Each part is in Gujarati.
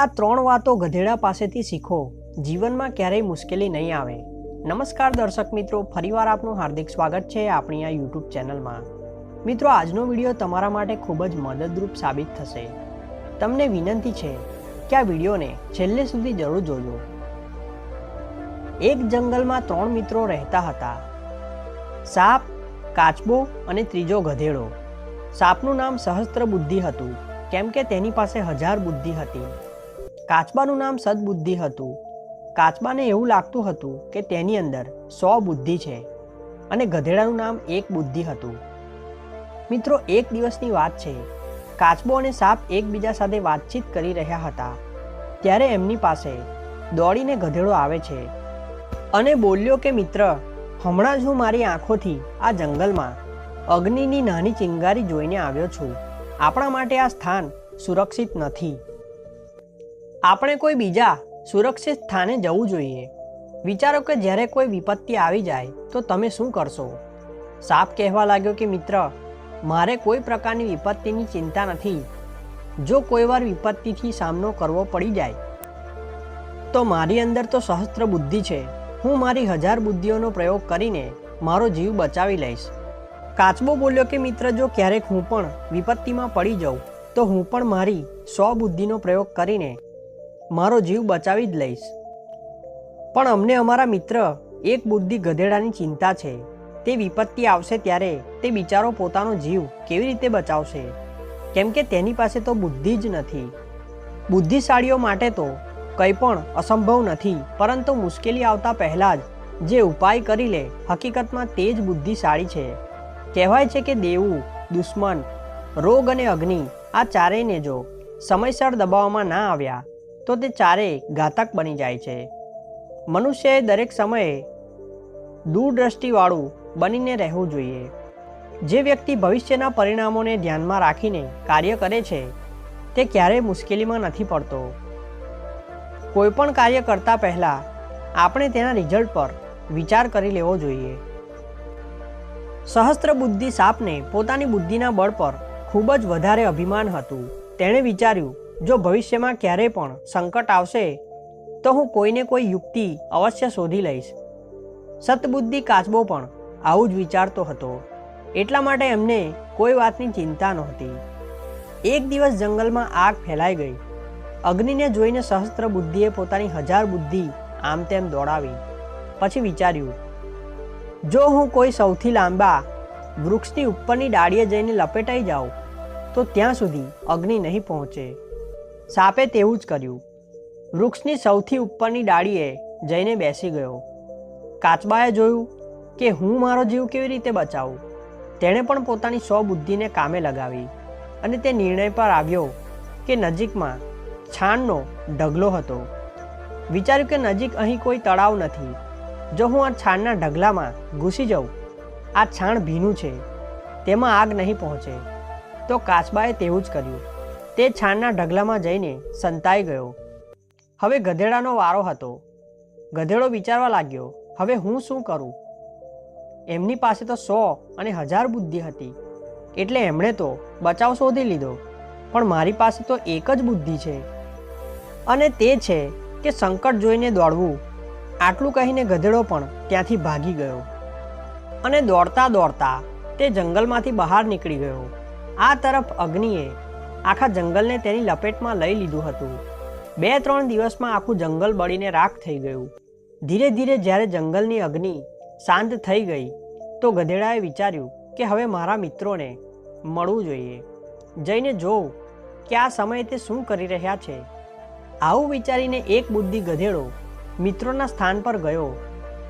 આ 3 વાતો ગધેડા પાસેથી શીખો, જીવનમાં ક્યારેય મુશ્કેલી નહીં આવે। નમસ્કાર દર્શક મિત્રો, ફરીવાર આપનું હાર્દિક સ્વાગત છે આપણી આ યુટ્યુબ ચેનલમાં। મિત્રો, આજનો વિડીયો તમારા માટે ખૂબ જ મદદરૂપ સાબિત થશે। તમને વિનંતી છે કે આ વિડીયોને છેલ્લે સુધી જરૂર જોજો। એક જંગલમાં 3 મિત્રો રહેતા હતા, સાપ, કાચબો અને ત્રીજો ગધેડો। સાપનું નામ સહસ્ત્રબુદ્ધિ હતું, કેમ કે તેની પાસે 1000 બુદ્ધિ હતી। કાચબાનું નામ સદબુદ્ધિ હતું। કાચબાને એવું લાગતું હતું કે તેની અંદર 100 બુદ્ધિ છે, અને ગધેડાનું નામ 1 બુદ્ધિ હતું। મિત્રો, એક દિવસની વાત છે। કાચબો અને સાપ એકબીજા સાથે વાતચીત કરી રહ્યા હતા, ત્યારે એમની પાસે દોડીને ગધેડો આવે છે અને બોલ્યો કે મિત્ર, હમણાં જ હું મારી આંખોથી આ જંગલમાં અગ્નિની નાની ચિંગારી જોઈને આવ્યો છું। આપણા માટે આ સ્થાન સુરક્ષિત નથી। આપણે કોઈ બીજા સુરક્ષિત સ્થાને જવું જોઈએ। વિચારો કે જ્યારે કોઈ વિપત્તિ આવી જાય તો તમે શું કરશો? સાપ કહેવા લાગ્યો કે મિત્ર, મારે કોઈ પ્રકારની વિપત્તિની ચિંતા નથી। જો કોઈવાર વિપત્તિથી સામનો કરવો પડી જાય તો મારી અંદર તો સહસ્ત્ર બુદ્ધિ છે। હું મારી 1000 બુદ્ધિઓનો પ્રયોગ કરીને મારો જીવ બચાવી લઈશ। કાચબો બોલ્યો કે મિત્ર, જો ક્યારેક હું પણ વિપત્તિમાં પડી જાઉં તો હું પણ મારી 100 બુદ્ધિનો પ્રયોગ કરીને મારો જીવ બચાવી જ લઈશ। પણ અમને અમારા મિત્ર 1 બુદ્ધિ ગધેડાની ચિંતા છે। તે વિપત્તિ આવશે ત્યારે તે બિચારો પોતાનો જીવ કેવી રીતે બચાવશે? કેમ કે તેની પાસે તો બુદ્ધિ જ નથી। બુદ્ધિશાળીઓ માટે તો કંઈ પણ અસંભવ નથી, પરંતુ મુશ્કેલી આવતા પહેલાં જ જે ઉપાય કરી લે, હકીકતમાં તે જ બુદ્ધિશાળી છે। કહેવાય છે કે દેવું, દુશ્મન, રોગ અને અગ્નિ, આ ચારેયને જો સમયસર દબાવવામાં ના આવ્યા તો તે ચારેય ઘાતક બની જાય છે। મનુષ્યએ દરેક સમયે દૂરદ્રષ્ટિવાળું બનીને રહેવું જોઈએ। જે વ્યક્તિ ભવિષ્યના પરિણામોને ધ્યાનમાં રાખીને કાર્ય કરે છે તે ક્યારેય મુશ્કેલીમાં નથી પડતો। કોઈ પણ કાર્ય કરતા પહેલાં આપણે તેના રિઝલ્ટ પર વિચાર કરી લેવો જોઈએ। સહસ્ત્ર બુદ્ધિ સાપને પોતાની બુદ્ધિના બળ પર ખૂબ જ વધારે અભિમાન હતું। તેણે વિચાર્યું, જો ભવિષ્યમાં ક્યારેય પણ સંકટ આવશે તો હું કોઈને કોઈ યુક્તિ અવશ્ય શોધી લઈશ। સતબુદ્ધિ કાચબો પણ આવું જ વિચારતો હતો, એટલા માટે એમને કોઈ વાતની ચિંતા નહોતી। એક દિવસ જંગલમાં આગ ફેલાઈ ગઈ। અગ્નિને જોઈને સહસ્ત્ર બુદ્ધિએ પોતાની 1000 બુદ્ધિ આમ તેમ દોડાવી। પછી વિચાર્યું, જો હું કોઈ સૌથી લાંબા વૃક્ષની ઉપરની ડાળીએ જઈને લપેટાઈ જાઉં તો ત્યાં સુધી અગ્નિ નહીં પહોંચે। સાપે તેવું જ કર્યું। વૃક્ષની સૌથી ઉપરની ડાળીએ જઈને બેસી ગયો। કાચબાએ જોયું કે હું મારો જીવ કેવી રીતે બચાવું। તેણે પણ પોતાની 100 બુદ્ધિને કામે લગાવી અને તે નિર્ણય પર આવ્યો કે નજીકમાં છાણનો ઢગલો હતો। વિચાર્યું કે નજીક અહીં કોઈ તળાવ નથી। જો હું આ છાણના ઢગલામાં ઘૂસી જાઉં, આ છાણ ભીનું છે, તેમાં આગ નહીં પહોંચે। તો કાચબાએ તેવું જ કર્યું। તે છાણના ઢગલામાં જઈને સંતાઈ ગયો। હવે ગધેડાનો વારો હતો। ગધેડો વિચારવા લાગ્યો, હવે હું શું કરું? એમની પાસે તો 100 અને 1000 બુદ્ધિ હતી, એટલે એમણે તો બચાવ શોધી લીધો, પણ મારી પાસે તો એક જ બુદ્ધિ છે, અને તે છે કે સંકટ જોઈને દોડવું। આટલું કહીને ગધેડો પણ ત્યાંથી ભાગી ગયો અને દોડતા દોડતા તે જંગલમાંથી બહાર નીકળી ગયો। આ તરફ અગ્નિએ આખા જંગલને તેની લપેટમાં લઈ લીધું હતું। 2-3 દિવસમાં આખું જંગલ બળીને રાખ થઈ ગયું। ધીરે ધીરે જ્યારે જંગલની અગ્નિ શાંત થઈ ગઈ તો ગધેડાએ વિચાર્યું કે હવે મારા મિત્રોને મળવું જોઈએ, જઈને જોઉં કે આ સમયે તે શું કરી રહ્યા છે। આવું વિચારીને એક બુદ્ધિ ગધેડો મિત્રોના સ્થાન પર ગયો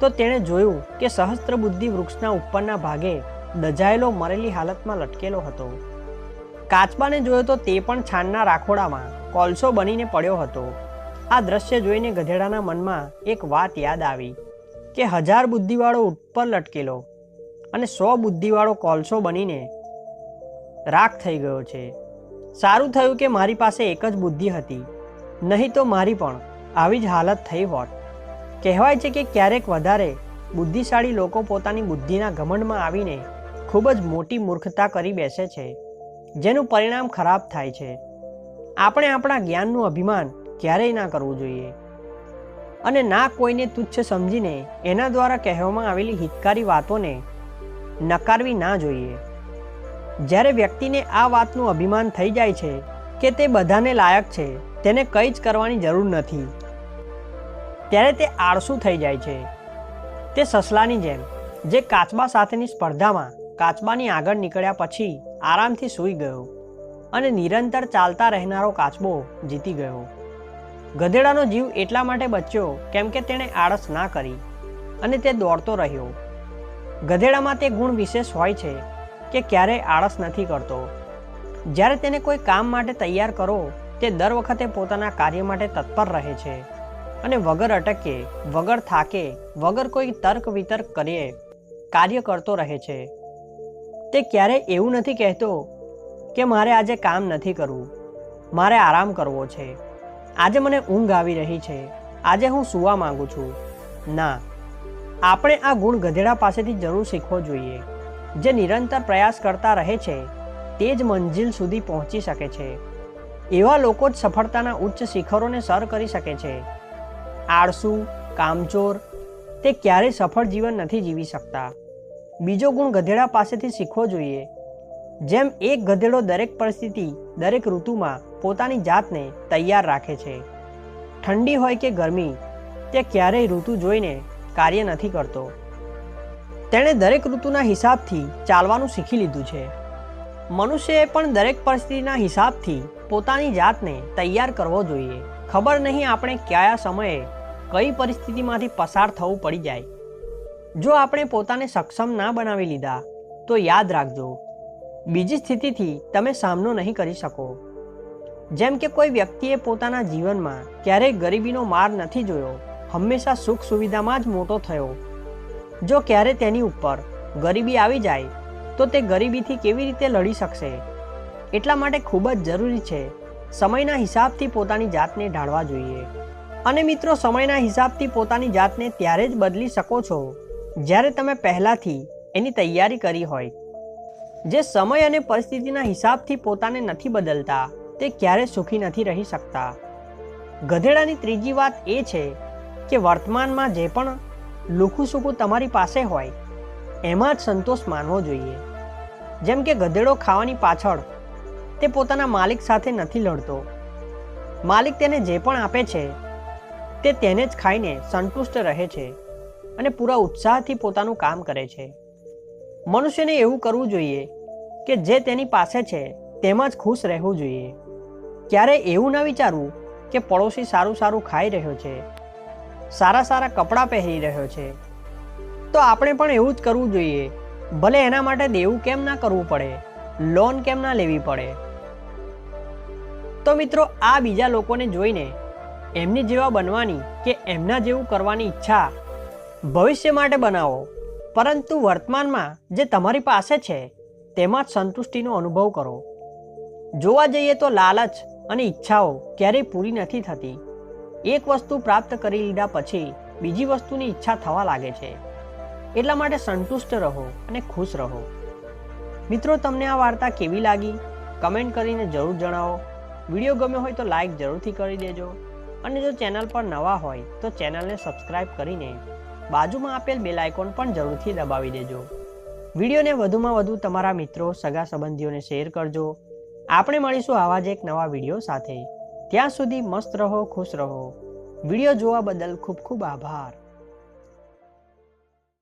તો તેણે જોયું કે સહસ્ત્ર બુદ્ધિ વૃક્ષના ઉપરના ભાગે દઝાયેલો મરેલી હાલતમાં લટકેલો હતો। કાચબાને જોયો તો તે પણ છાણના રાખોડામાં કોલસો બનીને પડ્યો હતો। આ દ્રશ્ય જોઈને ગધેડાના મનમાં એક વાત યાદ આવી કે 1000 બુદ્ધિવાળો ઉપર લટકેલો અને 100 બુદ્ધિવાળો કોલસો બનીને રાખ થઈ ગયો છે। સારું થયું કે મારી પાસે એક જ બુદ્ધિ હતી, નહીં તો મારી પણ આવી જ હાલત થઈ હોત। કહેવાય છે કે ક્યારેક વધારે બુદ્ધિશાળી લોકો પોતાની બુદ્ધિના ઘમંડમાં આવીને ખૂબ જ મોટી મૂર્ખતા કરી બેસે છે, જેનું પરિણામ ખરાબ થાય છે। આપણે આપણા જ્ઞાનનું અભિમાન ક્યારેય ના કરવું જોઈએ. અને ના કોઈને તુચ્છ સમજીને એના દ્વારા કહેવામાં આવેલી હિતકારી વાતોને નકારવી ના જોઈએ. જ્યારે વ્યક્તિને આ વાતનું અભિમાન થઈ જાય છે કે તે બધાને લાયક છે, તેને કંઈ જ કરવાની જરૂર નથી, ત્યારે તે આળસુ થઈ જાય છે. તે સસલાની જેમ જે કાચબા સાથેની સ્પર્ધામાં કાચબાની આગળ નીકળ્યા પછી આરામથી સૂઈ ગયો અને નિરંતર ચાલતા રહેનારો કાચબો જીતી ગયો. ગધેડાનો જીવ એટલા માટે બચ્યો કેમ કે તેણે આળસ ના કરી અને તે દોડતો રહ્યો. ગધેડામાં તે ગુણ વિશેષ હોય છે કે ક્યારેય આળસ નથી કરતો. જ્યારે તેને કોઈ કામ માટે તૈયાર કરો, તે દર વખતે પોતાના કાર્ય માટે તત્પર રહે છે અને વગર અટકે, વગર થાકે, વગર કોઈ તર્ક વિતર્ક કરીએ કાર્ય કરતો રહે છે. તે ક્યારેય એવું નથી કહેતો કે મારે આજે કામ નથી કરવું, મારે આરામ કરવો છે, આજે મને ઊંઘ આવી રહી છે, આજે હું સૂવા માંગુ છું. ના, આપણે આ ગુણ ગધેડા પાસેથી જરૂર શીખવો જોઈએ. જે નિરંતર પ્રયાસ કરતા રહે છે તે જ મંજિલ સુધી પહોંચી શકે છે. એવા લોકો જ સફળતાના ઉચ્ચ શિખરોને સર કરી શકે છે. આળસુ, કામચોર તે ક્યારેય સફળ જીવન નથી જીવી શકતા. બીજો ગુણ ગધેડા પાસેથી શીખવો જોઈએ. જેમ એક ગધેડો દરેક પરિસ્થિતિ, દરેક ઋતુમાં પોતાની જાતને તૈયાર રાખે છે. ઠંડી હોય કે ગરમી, તે ક્યારેય ઋતુ જોઈને કાર્ય નથી કરતો. તેણે દરેક ઋતુના હિસાબથી ચાલવાનું શીખી લીધું છે. મનુષ્યએ પણ દરેક પરિસ્થિતિના હિસાબથી પોતાની જાતને તૈયાર કરવો જોઈએ. ખબર નહીં આપણે કયા સમયે કઈ પરિસ્થિતિમાંથી પસાર થવું પડી જાય. જો આપણે પોતાને સક્ષમ ના બનાવી લીધા તો યાદ રાખજો, બીજી સ્થિતિથી તમે સામનો નહીં કરી શકો. જેમ કે કોઈ વ્યક્તિએ પોતાના જીવનમાં ક્યારેય ગરીબીનો માર નથી જોયો, હંમેશા સુખ સુવિધામાં જ મોટો થયો. જો ક્યારે તેની ઉપર ગરીબી આવી જાય તો તે ગરીબીથી કેવી રીતે લડી શકશે? એટલા માટે ખૂબ જ જરૂરી છે સમયના હિસાબથી પોતાની જાતને ઢાળવા જોઈએ. અને મિત્રો, સમયના હિસાબથી પોતાની જાતને ત્યારે જ બદલી શકો છો જ્યારે તમે પહેલાંથી એની તૈયારી કરી હોય. જે સમય અને પરિસ્થિતિના હિસાબથી પોતાને નથી બદલતા તે ક્યારેય સુખી નથી રહી શકતા. ગધેડાની ત્રીજી વાત એ છે કે વર્તમાનમાં જે પણ લુખું સૂકું તમારી પાસે હોય એમાં જ સંતોષ માનવો જોઈએ. જેમ કે ગધેડો ખાવાની પાછળ તે પોતાના માલિક સાથે નથી લડતો. માલિક તેને જે પણ આપે છે તે તેને જ ખાઈને સંતુષ્ટ રહે છે અને પૂરા ઉત્સાહથી પોતાનું કામ કરે છે. મનુષ્યને એવું કરવું જોઈએ કે જે તેની પાસે છે તેમાં જ ખુશ રહેવું જોઈએ. ક્યારેય એવું ન વિચારવું કે પડોશી સારું સારું ખાઈ રહ્યો છે, સારા સારા કપડાં પહેરી રહ્યો છે, તો આપણે પણ એવું જ કરવું જોઈએ. ભલે એના માટે દેવું કેમ ના કરવું પડે, લોન કેમ ના લેવી પડે. તો મિત્રો, આ બીજા લોકોને જોઈને એમની જેવા બનવાની કે એમના જેવું કરવાની ઈચ્છા ભવિષ્ય માટે બનાવો, પરંતુ વર્તમાનમાં જે તમારી પાસે છે તેમાં જ સંતુષ્ટિનો અનુભવ કરો. જોવા જઈએ તો લાલચ અને ઈચ્છાઓ ક્યારેય પૂરી નથી થતી. એક વસ્તુ પ્રાપ્ત કરી લીધા પછી બીજી વસ્તુની ઈચ્છા થવા લાગે છે. એટલા માટે સંતુષ્ટ રહો અને ખુશ રહો. મિત્રો, તમને આ વાર્તા કેવી લાગી કમેન્ટ કરીને જરૂર જણાવો. વિડીયો ગમ્યો હોય તો લાઈક જરૂરથી કરી દેજો અને જો ચેનલ પર નવા હોય તો ચેનલને સબસ્ક્રાઈબ કરીને બાજુમાં આપેલ બેલ આઇકોન પણ જરૂરથી દબાવી દેજો. વિડીયોને વધુમાં વધુ તમારા મિત્રો, સગા સંબંધીઓને શેર કરજો. આપણે મળીશું આવા જ એક નવા વિડીયો સાથે. ત્યાં સુધી મસ્ત રહો, ખુશ રહો. વિડીયો જોવા બદલ ખૂબ ખૂબ આભાર.